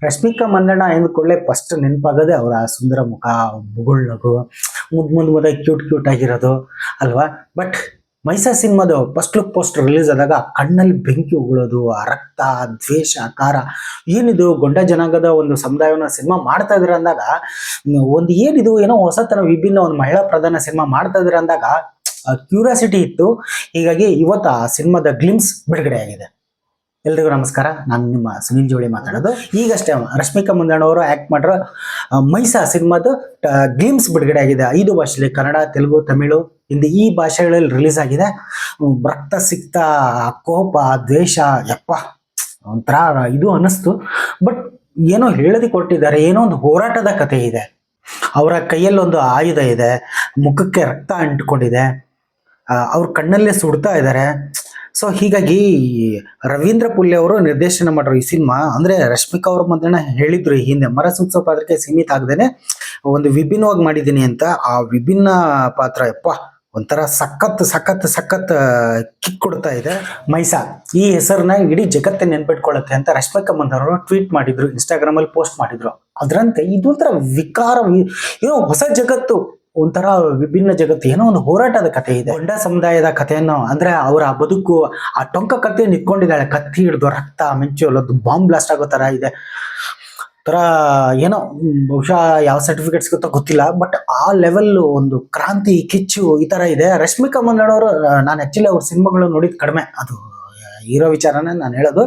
ರಶ್ಮಿಕಾ ಮಂದಣ್ಣ ಎಂದ್ಕೊಳ್ಳೆ ಫಸ್ಟ್ ನೆನಪಾಗದೆ ಅವರ ಸುಂದರ ಮುಖ, ಮುಗುಳ್ನಗು, ಮುದ್ದು ಕ್ಯೂಟ್ ಆಗಿರೋದು ಅಲ್ವಾ. ಬಟ್ ಮೈಸಾ ಸಿನಿಮಾದು ಫಸ್ಟ್ ಲುಕ್ ಪೋಸ್ಟರ್ ರಿಲೀಸ್ ಆದಾಗ ಕಣ್ಣಲ್ಲಿ ಬೆಂಕಿ ಉಗುಳೋದು, ಆ ರಕ್ತ, ದ್ವೇಷ, ಕಾರ, ಏನಿದು ಗೊಂಡ ಜನಾಂಗದ ಒಂದು ಸಮುದಾಯವನ್ನ ಸಿನಿಮಾ ಮಾಡ್ತಾ ಇದ್ರ ಅಂದಾಗ ಒಂದು ಏನಿದು ಏನೋ ಹೊಸ ತರ ವಿಭಿನ್ನ ಒಂದು ಮಹಿಳಾ ಪ್ರಧಾನ ಸಿನಿಮಾ ಮಾಡ್ತಾ ಇದ್ರ ಅಂದಾಗ ಕ್ಯೂರಿಯಾಸಿಟಿ ಇತ್ತು. ಹೀಗಾಗಿ ಇವತ್ತು ಆ ಸಿನಿಮಾದ ಗ್ಲಿಮ್ಸ್ ಬಿಡುಗಡೆ ಆಗಿದೆ. ಎಲ್ರಿಗೂ ನಮಸ್ಕಾರ, ನಾನು ನಿಮ್ಮ ಸುನಿಲ್ ಜೋಳಿ ಮಾತಾಡೋದು. ಈಗಷ್ಟೇ ರಶ್ಮಿಕಾ ಮಂದಣ್ಣ ಅವರು ಆಕ್ಟ್ ಮಾಡಿರೋ ಮೈಸಾ ಸಿನಿಮಾದ ಗ್ಲಿಮ್ಸ್ ಬಿಡುಗಡೆ ಆಗಿದೆ. 5 ಭಾಷೆಯಲ್ಲಿ, ಕನ್ನಡ, ತೆಲುಗು, ತಮಿಳು, ಹಿಂದಿ ಈ ಭಾಷೆಗಳಲ್ಲಿ ರಿಲೀಸ್ ಆಗಿದೆ. ರಕ್ತ ಸಿಕ್ತ, ಕೋಪ, ದ್ವೇಷ, ಯಪ್ಪ ಒಂಥರ ಇದು ಅನ್ನಿಸ್ತು. ಬಟ್ ಏನೋ ಹೇಳದಿ ಕೊಟ್ಟಿದ್ದಾರೆ, ಏನೋ ಒಂದು ಹೋರಾಟದ ಕಥೆ ಇದೆ. ಅವರ ಕೈಯಲ್ಲಿ ಒಂದು ಆಯುಧ ಇದೆ, ಮುಖಕ್ಕೆ ರಕ್ತ ಅಂಟ್ಕೊಂಡಿದೆ, ಅವ್ರ ಕಣ್ಣಲ್ಲೇ ಸುಡ್ತಾ ಇದ್ದಾರೆ. ಸೊ ಹೀಗಾಗಿ ರವೀಂದ್ರ ಪುಲ್ಲೆ ಅವರು ನಿರ್ದೇಶನ ಮಾಡಿರೋ ಈ ಸಿನಿಮಾ ಅಂದ್ರೆ ರಶ್ಮಿಕಾ ಅವ್ರ ಮಂದಣ್ಣ ಹೇಳಿದ್ರು ಈ ಹಿಂದೆ ಮರಸೂತ್ಸವ ಪಾತ್ರಕ್ಕೆ ಸೀಮಿತ ಆಗದೇನೆ ಒಂದು ವಿಭಿನ್ನವಾಗಿ ಮಾಡಿದ್ದೀನಿ ಅಂತ. ಆ ವಿಭಿನ್ನ ಪಾತ್ರ ಯಪ್ಪ ಒಂಥರ ಸಖತ್ ಕಿಕ್ ಕೊಡ್ತಾ ಇದೆ. ಮೈಸಾ ಈ ಹೆಸರನ್ನ ಇಡೀ ಜಗತ್ತೇ ನೆನ್ಪಿಟ್ಕೊಳ್ಳುತ್ತೆ ಅಂತ ರಶ್ಮಿಕಾ ಮಂದಣ್ಣ ಅವರು ಟ್ವೀಟ್ ಮಾಡಿದ್ರು, ಇನ್ಸ್ಟಾಗ್ರಾಮ್ ಅಲ್ಲಿ ಪೋಸ್ಟ್ ಮಾಡಿದ್ರು. ಅದರಂತೆ ಇದೊಂಥರ ವಿಕಾರ, ಏನೋ ಹೊಸ ಜಗತ್ತು, ಒಂಥರ ವಿಭಿನ್ನ ಜಗತ್ತು, ಏನೋ ಒಂದು ಹೋರಾಟದ ಕಥೆ ಇದೆ. ಗೊಂಡ ಸಮುದಾಯದ ಕಥೆಯನ್ನು ಅಂದ್ರೆ ಅವರ ಬದುಕು, ಆ ಟೊಂಕ ಕಥೆ ನಿಂತ್ಕೊಂಡಿದ್ದಾಳೆ, ಕತ್ತಿ ಹಿಡಿದು ರಕ್ತ ಮಿಂಚು ಬಾಂಬ್ ಬ್ಲಾಸ್ಟ್ ಆಗೋ ತರ ಇದೆ. ತರ ಏನೋ ಬಹುಶಃ ಯಾವ ಸರ್ಟಿಫಿಕೇಟ್ ಸಿಗುತ್ತೋ ಗೊತ್ತಿಲ್ಲ, ಬಟ್ ಆ ಲೆವೆಲ್ ಒಂದು ಕ್ರಾಂತಿ, ಕಿಚ್ಚು ಈ ತರ ಇದೆ. ರಶ್ಮಿಕಾ ಮಂದಣ್ಣ ಅವರು, ನಾನು ಆಕ್ಚುಲಿ ಅವ್ರ ಸಿನಿಮಾಗಳು ನೋಡಿದ್ ಕಡಿಮೆ, ಅದು ಹೀರೋ ವಿಚಾರನೇ ನಾನು ಹೇಳೋದು.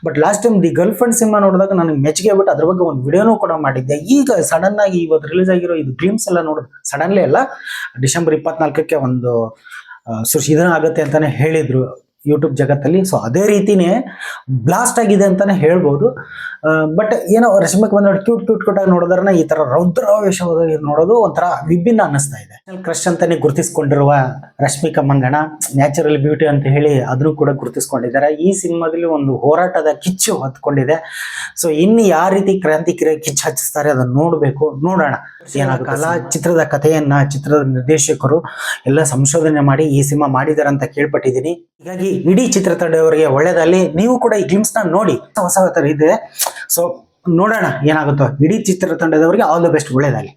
But last time the girl friend cinema ನೋಡಿದಾಗ ನನಗೆ ಮೆಚ್ಚುಗೆ ಬಿಟ್ಟು ಅದ್ರ ಬಗ್ಗೆ ಒಂದು ವಿಡಿಯೋನೂ ಕೂಡ ಮಾಡಿದ್ದೆ. ಈಗ ಸಡನ್ ಆಗಿ ಇವತ್ತು ರಿಲೀಸ್ ಆಗಿರೋ ಇದು ಗ್ಲಿಮ್ಸ್ ಎಲ್ಲ ನೋಡೋದು, ಸಡನ್ಲಿ ಅಲ್ಲ, ಡಿಸೆಂಬರ್ 24ಕ್ಕೆ ಒಂದು ಇದನ್ನ ಆಗುತ್ತೆ ಅಂತಾನೆ ಹೇಳಿದ್ರು ಯೂಟ್ಯೂಬ್ ಜಗತ್ತಲ್ಲಿ. ಸೊ ಅದೇ ರೀತಿನೇ ಬ್ಲಾಸ್ಟ್ ಆಗಿದೆ ಅಂತಾನೆ ಹೇಳ್ಬೋದು. ಬಟ್ ಏನೋ ರಶ್ಮಿಕಾ ಮಂದಣ್ಣ ಕ್ಯೂಟ್ ಆಗಿ ನೋಡೋದ್ರನ್ನ ಈ ತರ ರೌದ್ರಾವೇಶವಾಗಿ ನೋಡೋದು ಒಂಥರ ವಿಭಿನ್ನ ಅನ್ನಿಸ್ತಾ ಇದೆ. ಕ್ರಶ್ ಅಂತಾನೆ ಗುರುತಿಸ್ಕೊಂಡಿರುವ ರಶ್ಮಿಕಾ ಮಂದಣ್ಣ ನ್ಯಾಚುರಲ್ ಬ್ಯೂಟಿ ಅಂತ ಹೇಳಿ ಅದನ್ನು ಕೂಡ ಗುರುತಿಸ್ಕೊಂಡಿದ್ದಾರೆ. ಈ ಸಿನಿಮಾದಲ್ಲಿ ಒಂದು ಹೋರಾಟದ ಕಿಚ್ಚು ಹೊತ್ಕೊಂಡಿದೆ. ಸೊ ಇನ್ನು ಯಾವ ರೀತಿ ಕ್ರಾಂತಿಕಿರ ಕಿಚ್ಚು ಹಚ್ಚಿಸ್ತಾರೆ ಅದನ್ನ ನೋಡೋಣ ಏನಾಗುತ್ತೆ. ಕಲಾ ಚಿತ್ರದ ಕಥೆಯನ್ನ ಚಿತ್ರದ ನಿರ್ದೇಶಕರು ಎಲ್ಲ ಸಂಶೋಧನೆ ಮಾಡಿ ಈ ಸಿನಿಮಾ ಮಾಡಿದಾರೆ ಅಂತ ಕೇಳ್ಪಟ್ಟಿದ್ದೀನಿ. ಹೀಗಾಗಿ ಇಡೀ ಚಿತ್ರತಂಡದವರಿಗೆ ಒಳ್ಳೇದಲ್ಲಿ. ನೀವು ಕೂಡ ಈ ಗ್ಲಿಮ್ಸ್ ನ ನೋಡಿ, ಹೊಸ ತರ ಇದೆ. ಸೊ ನೋಡೋಣ ಏನಾಗುತ್ತೋ. ಇಡೀ ಚಿತ್ರತಂಡದವರಿಗೆ ಆಲ್ ದ ಬೆಸ್ಟ್, ಒಳ್ಳೇದಾಗಲಿ.